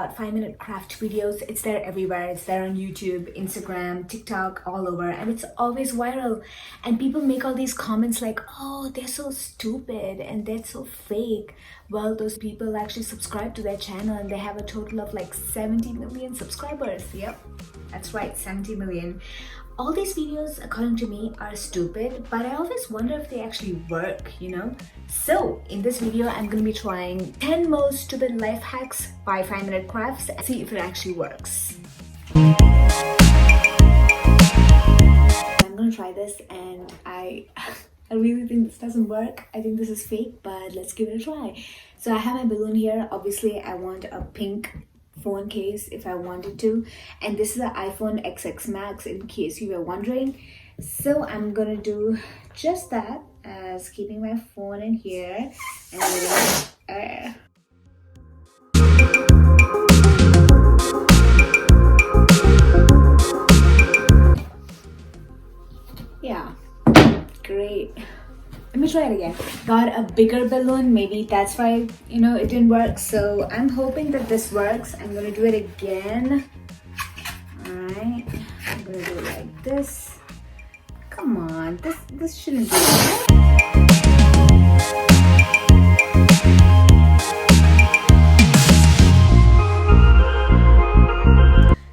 about 5-minute craft videos. It's there everywhere. It's there on YouTube, Instagram, TikTok, all over, and it's always viral. And people make all these comments like, oh, they're so stupid and they're so fake. Well, those people actually subscribe to their channel and they have a total of like 70 million subscribers. Yep, that's right, 70 million. All these videos, according to me, are stupid, but I always wonder if they actually work, you know? So, in this video, I'm gonna be trying 10 most stupid life hacks by 5-minute crafts and see if it actually works. I'm gonna try this and I really think this doesn't work. I think this is fake, but let's give it a try. So I have my balloon here. Obviously, I want a pink phone case if I wanted to, and this is an iPhone XX Max in case you were wondering. So I'm gonna do just that, as keeping my phone in here and letting yeah, great. Let me try it again. Got a bigger balloon, maybe that's why, you know, it didn't work. So I'm hoping that this works. I'm gonna do it again. Alright, I'm gonna do it like this. Come on, this shouldn't be it.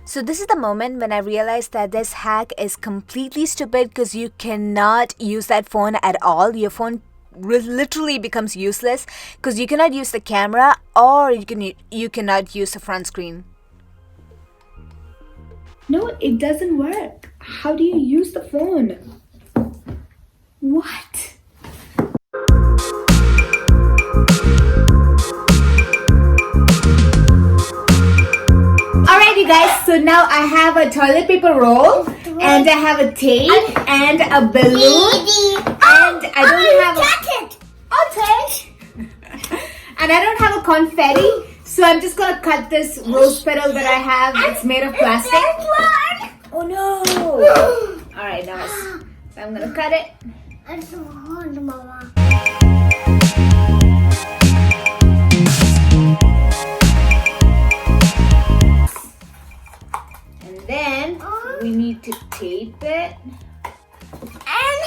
So this is the moment when I realized that this hack is completely stupid because you cannot use that phone at all. Your phone literally becomes useless because you cannot use the camera or you cannot use the front screen. No, it doesn't work. How do you use the phone? What? Alright you guys, so now I have a toilet paper roll and I have a tape and a balloon and I don't have a... I'll take. And I don't have a confetti, so I'm just gonna cut this rose petal that I have. It's made of plastic. Oh no! Alright, nice. So I'm gonna cut it. Mama. And then we need to tape it. And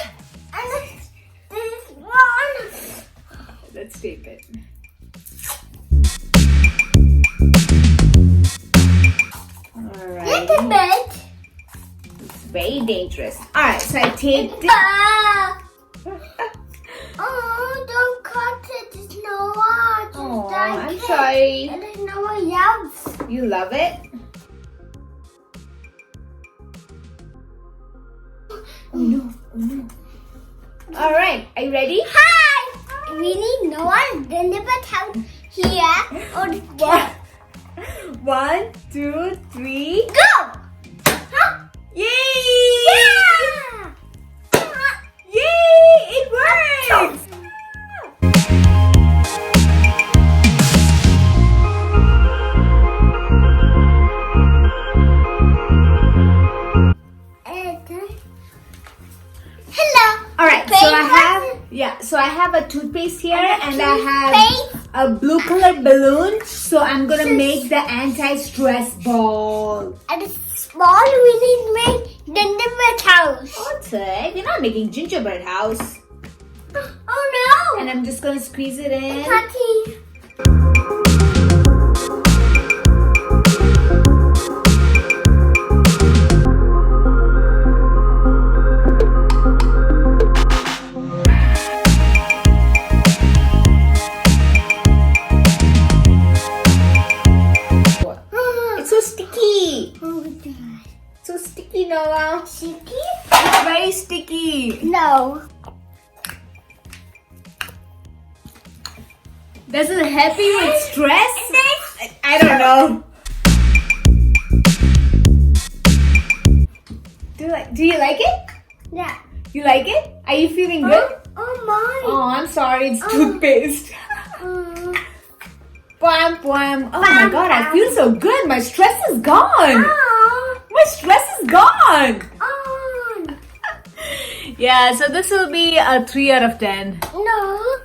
this one. Let's tape it. Alright. Little bit. It's very dangerous. Alright, so I taped it. Oh, don't cut it. It's no art. Oh, I'm sorry. There's no one else. You love it? Oh no, oh no. Alright, are you ready? Hi! We need no one. Then the house here. Or one, two, three. Go! Huh? Yay! Yeah! Yay! It works! Hello. Alright, so I have a toothpaste here and I have a blue colored balloon. So I'm gonna make the anti-stress ball. And a small we need to make gingerbread house. What's it? We're not making gingerbread house. Oh no! And I'm just gonna squeeze it in. Patty. It's so sticky. So sticky, Noah. Sticky? It's very sticky. No. Does it help you with stress? I don't know. Do you like it? Yeah. You like it? Are you feeling good? Oh my. Oh, I'm sorry. It's toothpaste. Bam, bam. Oh my god, I feel so good. My stress is gone. My stress is gone. Yeah, so this will be a 3 out of 10. No.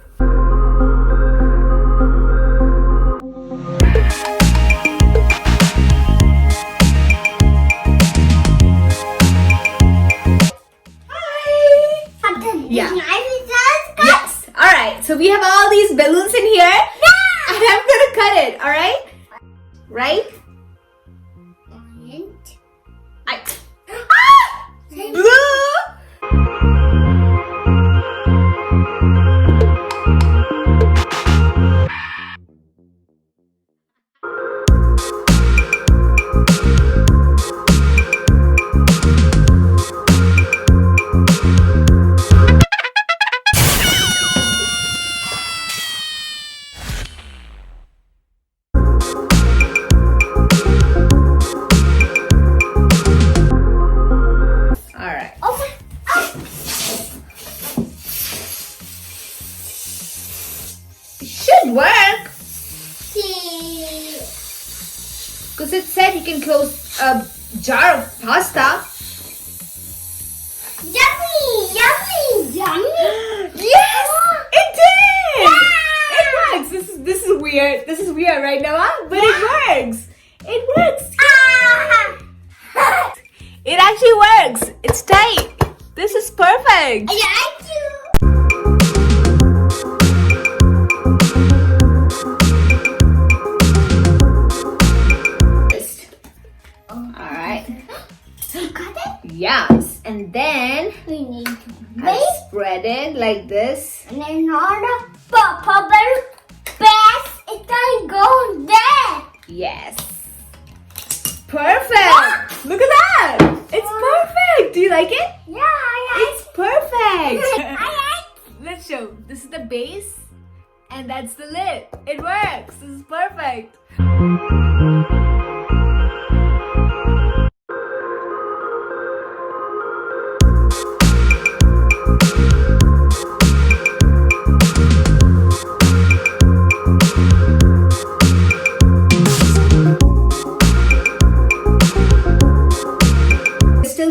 Yeah. Yes. Alright, so we have all these balloons in here. Yeah. And I'm gonna cut it, alright? Right? Blue! Should work. Because it said you can close a jar of pasta. Yummy! Yummy! Yummy! Yes! It did! Yeah! It works. This is weird. This is weird right now, huh? But it works. It works. It actually works. It's tight. This is perfect. I like you. Yes, and then We need to I make spread it like this. and then all the bubble bass. It can go there. Yes. Perfect. Look at that. It's perfect. Do you like it? Yeah, I It's perfect. like. I like. Let's show. This is the base, and that's the lid. It works. This is perfect.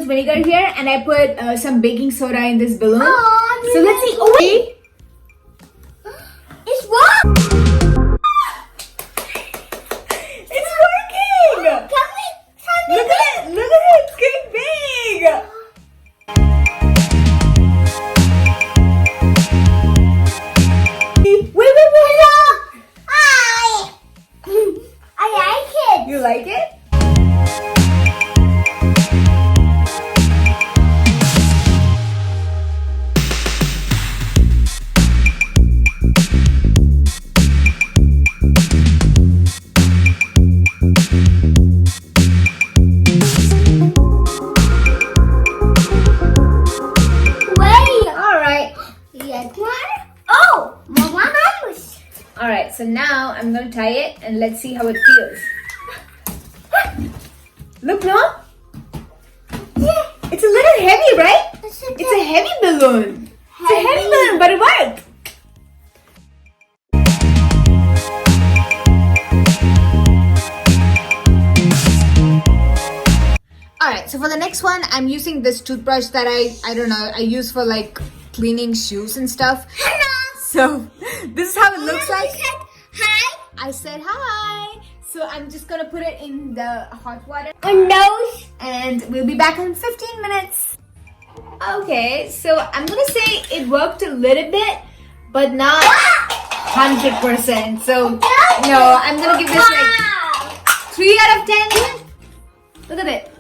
Vinegar here, and I put some baking soda in this balloon. Oh, So let's see. Oh wait, it's what? it's working! Tell me. Look at it! Look at it! It's getting big! Wait! I like it. You like it? Alright, so now I'm going to tie it and let's see how it feels. Look, no? Yeah. It's a little heavy, right? It's It's a heavy balloon. It's a heavy balloon, but it worked. Alright, so for the next one, I'm using this toothbrush that I don't know, I use for like cleaning shoes and stuff. Hello. So this is how it looks like. You said hi. I said hi. So I'm just gonna put it in the hot water. On nose. And we'll be back in 15 minutes. Okay, so I'm gonna say it worked a little bit, but not 100%. So no, I'm gonna give this like 3 out of 10. Look at it.